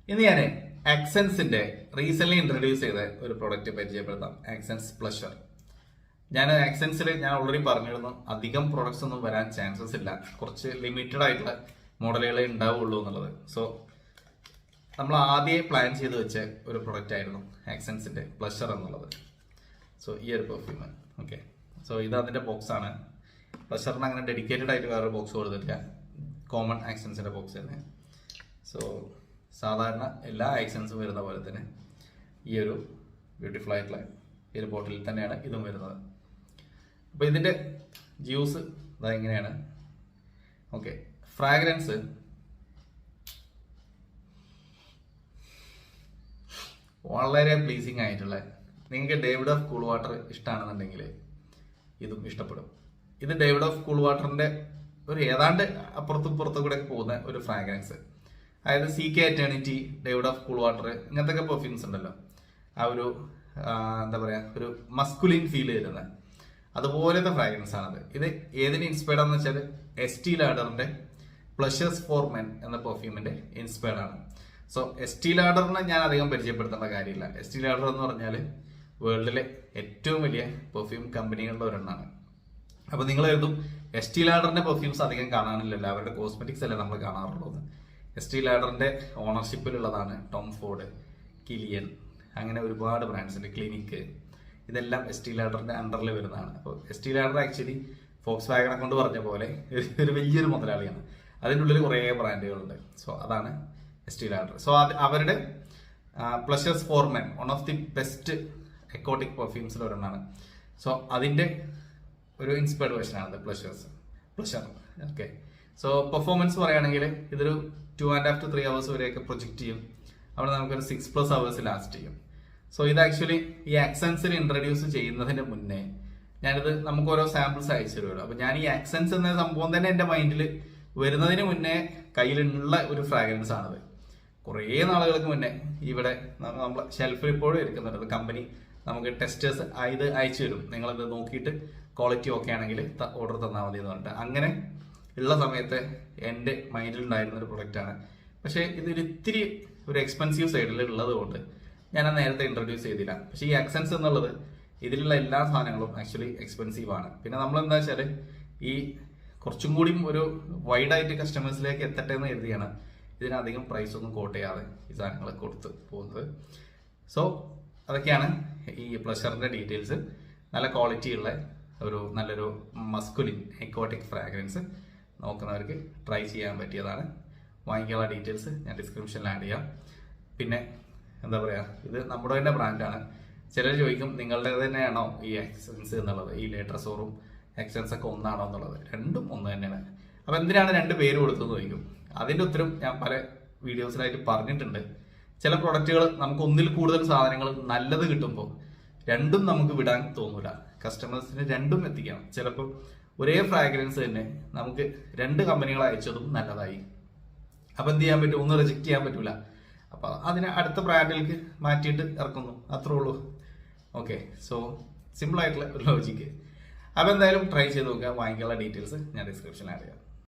ഇന്ന് ഞാൻ ആക്സൻസിന്റെ recent introduce ചെയ്ത ഒരു പ്രൊഡക്റ്റ് പരിചയപ്പെടുത്താം. Accents pleasure. ഞാൻ ആക്സൻസിൽ ഓൾറെഡി പറഞ്ഞിരുന്നു, അധികം പ്രൊഡക്ട്സ് ഒന്നും വരാൻ ചാൻസസ് ഇല്ല, കുറച്ച് ലിമിറ്റഡ് ആയിട്ടുള്ള മോഡലുകളെ ഉണ്ടാവുള്ളൂ എന്നുള്ളത്. സോ നമ്മൾ ആദ്യം പ്ലാൻ ചെയ്ത് വെച്ച ഒരു പ്രൊഡക്റ്റ് ആയിരുന്നു ആക്സൻസിന്റെ പ്ലഷർ എന്നുള്ളത്. സോ ഈ ഒരു പെർഫ്യൂം. ഓക്കെ, സോ ഇത് അതിന്റെ ബോക്സ് ആണ്. പ്ലഷറിന് അങ്ങനെ ഡെഡിക്കേറ്റഡ് ആയിട്ട് വേറൊരു ബോക്സ് കൊടുത്തിട്ടില്ല, കോമൺ ആക്സൻസിന്റെ ബോക്സ് തന്നെ. സോ സാധാരണ എല്ലാ ആക്സൻസും വരുന്ന പോലെ തന്നെ ഈ ഒരു ബ്യൂട്ടിഫുൾ ആയിട്ടുള്ള ഈ ഒരു ബോട്ടിലിൽ തന്നെയാണ് ഇതും വരുന്നത്. അപ്പോൾ ഇതിൻ്റെ ജ്യൂസ് ഇതാ ഇങ്ങനെയാണ്. ഓക്കെ, ഫ്രാഗ്രൻസ് വളരെ പ്ലീസിങ് ആയിട്ടുള്ള, നിങ്ങൾക്ക് ഡേവിഡ് ഓഫ് കൂൾ വാട്ടർ ഇഷ്ടമാണെന്നുണ്ടെങ്കിൽ ഇതും ഇഷ്ടപ്പെടും. ഇത് ഡേവിഡ് ഓഫ് കൂൾ വാട്ടറിൻ്റെ ഒരു ഏതാണ്ട് അപ്പുറത്തും പുറത്തും കൂടെ പോകുന്ന ഒരു ഫ്രാഗ്രൻസ്. അതായത് CK eternity, David of cool water, ഇങ്ങനത്തെ പെർഫ്യൂംസ് ഉണ്ടല്ലോ, ആ ഒരു എന്താ പറയുക, ഒരു മസ്കുലിൻ ഫീൽ ചെയ്യുന്ന അതുപോലത്തെ ഫ്രാഗ്രൻസ് ആണത്. ഇത് ഏതിന് ഇൻസ്പയർഡ് ആണെന്ന് വെച്ചാൽ എസ്റ്റി ലാഡറിന്റെ പ്ലഷേഴ്സ് ഫോർ മെൻ എന്ന പെർഫ്യൂമിന്റെ ഇൻസ്പയർഡ് ആണ്. സോ എസ്റ്റി ലാഡറിനെ ഞാൻ അധികം പരിചയപ്പെടുത്തേണ്ട കാര്യമില്ല. എസ്റ്റി ലാഡർ എന്ന് പറഞ്ഞാൽ വേൾഡിലെ ഏറ്റവും വലിയ പെർഫ്യൂം കമ്പനികളുടെ ഒരെണ്ണമാണ്. അപ്പൊ നിങ്ങൾ എഴുതും എസ്റ്റി ലാഡറിന്റെ പെർഫ്യൂംസ് അധികം കാണാനില്ലല്ലോ, അവരുടെ കോസ്മെറ്റിക്സ് അല്ലേ നമ്മൾ കാണാറുള്ളത്. എസ്റ്റി ലാഡറിന്റെ ഓണർഷിപ്പിലുള്ളതാണ് ടോം ഫോർഡ്, കിലിയൻ, അങ്ങനെ ഒരുപാട് ബ്രാൻഡ്സ് ഉണ്ട്, ക്ലിനിക്ക്, ഇതെല്ലാം എസ്റ്റി ലാഡറിന്റെ അണ്ടറിൽ വരുന്നതാണ്. അപ്പോൾ എസ്റ്റി ലാഡർ ആക്ച്വലി ഫോക്സ് വാഗനെ കൊണ്ട് പറഞ്ഞ പോലെ ഒരു വലിയൊരു മുതലാളിയാണ്. അതിൻ്റെ ഉള്ളിൽ കുറേ ബ്രാൻഡുകളുണ്ട്. സോ അതാണ് എസ്റ്റി ലാഡർ. സോ അവരുടെ Pleasures for men, one of the best exotic പെർഫ്യൂംസിൽ ഒരെണ്ണമാണ്. സോ അതിന്റെ ഒരു ഇൻസ്പയർഡ് വേർഷനാണ് പ്ലഷർ. ഓക്കെ, സോ പെർഫോമൻസ് പറയുകയാണെങ്കിൽ ഇതൊരു 2.5 to 3 hours വരെയൊക്കെ പ്രൊജക്ട് ചെയ്യും. അവിടെ നമുക്കൊരു 6+ hours ലാസ്റ്റ് ചെയ്യും. സോ ഇത് ആക്ച്വലി ഈ ആക്സൻസിൽ ഇൻട്രൊഡ്യൂസ് ചെയ്യുന്നതിന് മുന്നേ ഞാനിത് നമുക്ക് ഓരോ സാമ്പിൾസ് അയച്ചു തരുമല്ലോ. അപ്പൊ ഞാൻ ഈ ആക്സൻസ് എന്ന സംഭവം തന്നെ എൻ്റെ മൈൻഡിൽ വരുന്നതിന് മുന്നേ കയ്യിലുള്ള ഒരു ഫ്രാഗ്രൻസ് ആണത്. കുറേ നാളുകൾക്ക് മുന്നേ ഇവിടെ നമ്മളെ ഷെൽഫിൽ ഇപ്പോഴും ഇരിക്കുന്നുണ്ട്. കമ്പനി നമുക്ക് ടെസ്റ്റേഴ്സ് ഇത് അയച്ചു തരും, നിങ്ങളിത് നോക്കിയിട്ട് ക്വാളിറ്റി ഓക്കെ ആണെങ്കിൽ ഓർഡർ തന്നാൽ മതി എന്ന് പറഞ്ഞിട്ട്. അങ്ങനെ ഉള്ള സമയത്ത് എൻ്റെ മൈൻഡിൽ ഉണ്ടായിരുന്ന ഒരു പ്രൊഡക്റ്റാണ്. പക്ഷേ ഇതൊരു ഇത്തിരി ഒരു എക്സ്പെൻസീവ് സൈഡിൽ ഉള്ളത് കൊണ്ട് ഞാൻ നേരത്തെ ഇൻട്രൊഡ്യൂസ് ചെയ്തില്ല. പക്ഷേ ഈ ആക്സൻസ് എന്നുള്ളത് ഇതിലുള്ള എല്ലാ സാധനങ്ങളും ആക്ച്വലി എക്സ്പെൻസീവ് ആണ്. പിന്നെ നമ്മൾ എന്താ വെച്ചാൽ ഈ കുറച്ചും കൂടിയും ഒരു വൈഡായിട്ട് കസ്റ്റമേഴ്സിലേക്ക് എത്തട്ടെ എന്ന് കരുതിയാണ് ഇതിനധികം പ്രൈസ് ഒന്നും കോട്ട് ചെയ്യാതെ ഈ സാധനങ്ങൾ കൊടുത്ത് പോകുന്നത്. സോ അതൊക്കെയാണ് ഈ പ്ലഷറിൻ്റെ ഡീറ്റെയിൽസ്. നല്ല ക്വാളിറ്റിയുള്ള ഒരു നല്ലൊരു മസ്കുലിൻ എക്കോട്ടിക് ഫ്രാഗ്രൻസ് നോക്കുന്നവർക്ക് ട്രൈ ചെയ്യാൻ പറ്റിയതാണ്. വാങ്ങിക്കാനുള്ള ഡീറ്റെയിൽസ് ഞാൻ ഡിസ്ക്രിപ്ഷനിൽ ആഡ് ചെയ്യാം. പിന്നെ എന്താ പറയുക, ഇത് നമ്മുടെ തന്നെ ബ്രാൻഡാണ്. ചിലർ ചോദിക്കും നിങ്ങളുടെ തന്നെയാണോ ഈ ആക്സൻസ് എന്നുള്ളത്, ഈ ലേട്രസോറും ആക്സൻസ് ഒക്കെ ഒന്നാണോ എന്നുള്ളത്. രണ്ടും ഒന്ന് തന്നെയാണ്. അപ്പം എന്തിനാണ് രണ്ട് പേര് കൊടുത്തതെന്ന് ചോദിക്കും. അതിൻ്റെ ഉത്തരം ഞാൻ പല വീഡിയോസിലായിട്ട് പറഞ്ഞിട്ടുണ്ട്. ചില പ്രൊഡക്റ്റുകൾ നമുക്ക് ഒന്നിൽ കൂടുതൽ സാധനങ്ങൾ നല്ലത് കിട്ടുമ്പോൾ രണ്ടും നമുക്ക് വിടാൻ തോന്നൂല, കസ്റ്റമേഴ്സിന് രണ്ടും എത്തിക്കണം. ചിലപ്പോൾ ഒരേ ഫ്രാഗ്രൻസ് തന്നെ നമുക്ക് രണ്ട് കമ്പനികൾ അയച്ചതും നല്ലതായി. അപ്പം എന്ത് ചെയ്യാൻ പറ്റും, ഒന്ന് റിജക്റ്റ് ചെയ്യാൻ പറ്റൂല. അപ്പം അതിനെ അടുത്ത ബ്രാൻഡിലേക്ക് മാറ്റിയിട്ട് ഇറക്കുന്നു, അത്രേ ഉള്ളൂ. ഓക്കെ, സോ സിമ്പിൾ ആയിട്ടുള്ള ഒരു ലോജിക്ക്. അപ്പം എന്തായാലും ട്രൈ ചെയ്ത് നോക്കുക. വാങ്ങിക്കാനുള്ള ഡീറ്റെയിൽസ് ഞാൻ ഡിസ്ക്രിപ്ഷനിൽ ആഡ് ചെയ്യാം.